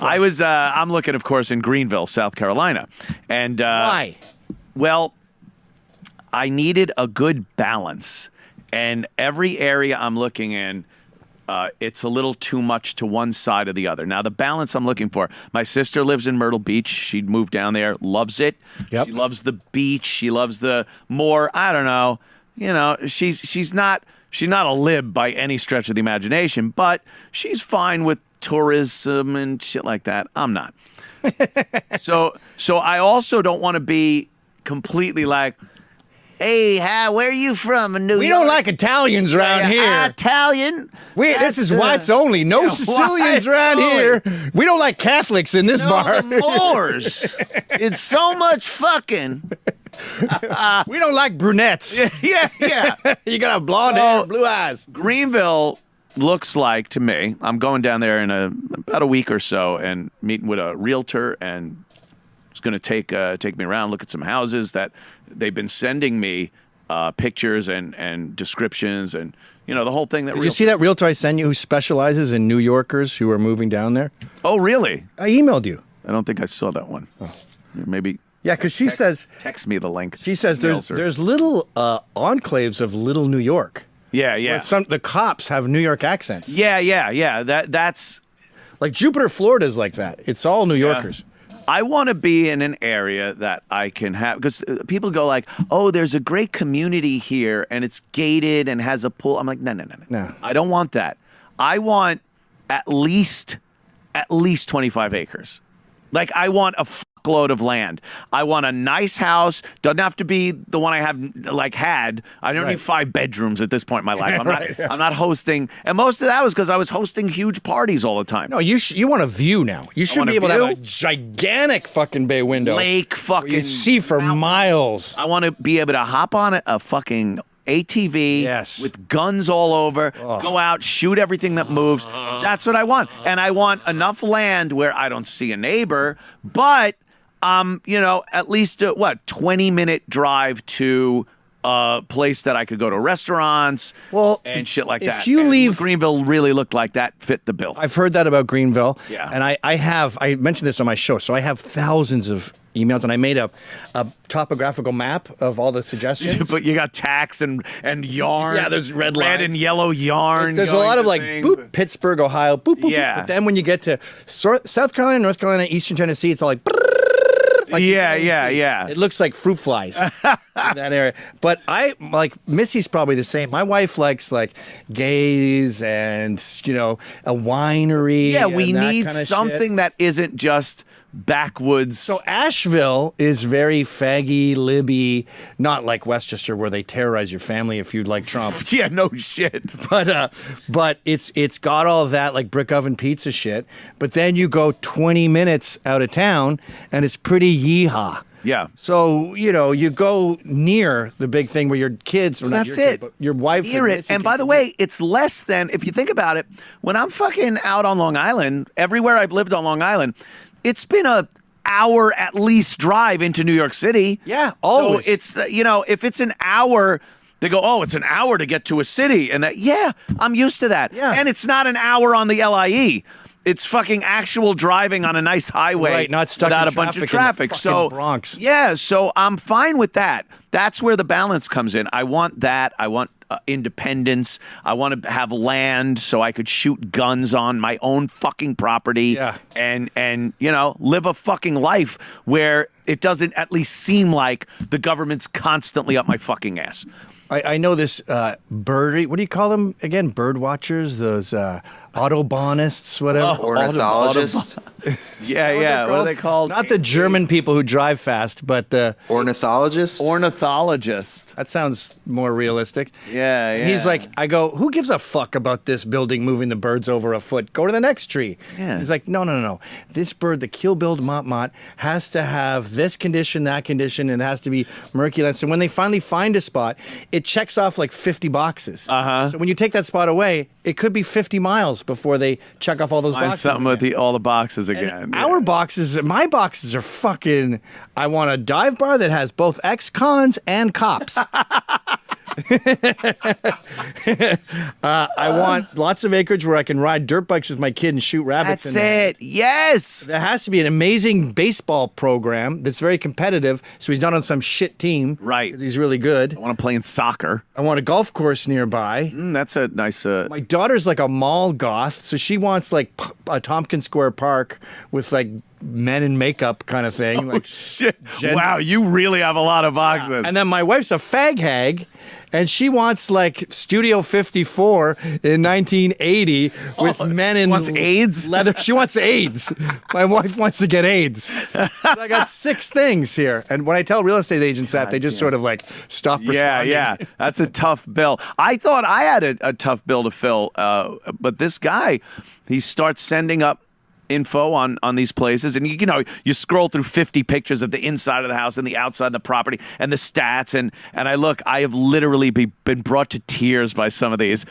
I'm looking, of course, in Greenville, South Carolina. And Why? Well, I needed a good balance. And every area I'm looking in, it's a little too much to one side or the other. Now, the balance I'm looking for, my sister lives in Myrtle Beach. She moved down there, loves it. Yep. She loves the beach. She loves the more, I don't know, she's not a lib by any stretch of the imagination, but she's fine with tourism and shit like that. I'm not. So I also don't want to be completely like, hey, where are you from? New York? We don't like Italians around here. Italian? This is whites only. No Sicilians around here. We don't like Catholics in this bar. The Moors. It's so much fucking. We don't like brunettes. Yeah. You got a blonde hair, blue eyes. Greenville looks like, to me, I'm going down there in about a week or so and meeting with a realtor, and it's going to take me around, look at some houses that they've been sending me pictures and descriptions and, the whole thing. Did you see that realtor I sent you who specializes in New Yorkers who are moving down there? Oh, really? I emailed you. I don't think I saw that one. Oh. Maybe. Yeah, because she says... Text me the link. She says there's little enclaves of little New York. Yeah. The cops have New York accents. Yeah. That's... Like Jupiter, Florida is like that. It's all New Yorkers. I want to be in an area that I can have, because people go like, oh, there's a great community here and it's gated and has a pool. I'm like, no. I don't want that. I want at least 25 acres. Like, I want a fuckload of land. I want a nice house. Doesn't have to be the one I have had. I don't need 5 bedrooms at this point in my life. I'm not hosting. And most of that was because I was hosting huge parties all the time. No, you want a view now. You should be able to have a gigantic fucking bay window. Lake fucking. You see for miles. I want to be able to hop on a fucking ATV with guns all over, go out, shoot everything that moves. That's what I want. And I want enough land where I don't see a neighbor, but at least a 20-minute drive to a place that I could go to restaurants and shit like that. If you leave Greenville really looked like that fit the bill. I've heard that about Greenville. Yeah. And I mentioned this on my show, so I have thousands of emails, and I made a topographical map of all the suggestions. But you got tax and yarn. Yeah, there's red and yellow yarn. There's a lot of boop, Pittsburgh, Ohio, boop, boop, boop. But then when you get to South Carolina, North Carolina, Eastern Tennessee, it's all like... Yeah. It looks like fruit flies in that area. But Missy's probably the same. My wife likes gays and, a winery. Yeah, we need something that isn't just backwoods. So Asheville is very faggy, libby, not like Westchester where they terrorize your family if you like Trump. Yeah, no shit. But it's got all of that like brick oven pizza shit. But then you go 20 minutes out of town and it's pretty yeehaw. Yeah. So, you go near the big thing where your kids, or that's it. But your wife near it. And by the way, it's less than, if you think about it, when I'm fucking out on Long Island, everywhere I've lived on Long Island, it's been an hour at least drive into New York City. Yeah, always. So it's, if it's an hour, they go, oh, it's an hour to get to a city. And I'm used to that. Yeah. And it's not an hour on the LIE. It's fucking actual driving on a nice highway, right, not stuck without in a bunch of traffic. So Bronx. Yeah, so I'm fine with that. That's where the balance comes in. I want that. I want independence. I want to have land so I could shoot guns on my own fucking property. Yeah. And live a fucking life where it doesn't at least seem like the government's constantly up my fucking ass. I know this bird. What do you call them again? Bird watchers? Those autobahnists, whatever. Ornithologists. Yeah. What are they called? Not the German people who drive fast, but the ornithologist. Ornithologist. That sounds more realistic. Yeah. And he's like, I go, who gives a fuck about this building moving the birds over a foot? Go to the next tree. Yeah. He's like, no. This bird, the keelbilled motmot, has to have this condition, that condition, and it has to be merculent. So when they finally find a spot, it checks off like 50 boxes. Uh-huh. So when you take that spot away, it could be 50 miles before they check off all those Find boxes. something again. with all the boxes again. And our boxes, my boxes are fucking, I want a dive bar that has both ex-cons and cops. I want lots of acreage where I can ride dirt bikes with my kid and shoot rabbits. That's in there. it. Yes. There has to be an amazing baseball program that's very competitive, so he's not on some shit team. Right. 'Cause he's really good. I want to play in soccer. I want a golf course nearby. That's a nice. My daughter's like a mall goth, so she wants like a Tompkins Square Park with like men in makeup kind of thing. Like Shit. Wow, you really have a lot of boxes. And then my wife's a fag hag, and she wants like Studio 54 in 1980 with men in wants AIDS? leather. She wants AIDS. My wife wants to get AIDS. So I got 6 things here, and when I tell real estate agents that, they just sort of like stop responding. Yeah. That's a tough bill. I thought I had a tough bill to fill, but this guy, he starts sending up info on these places, and you scroll through 50 pictures of the inside of the house and the outside of the property and the stats, and I have literally been brought to tears by some of these.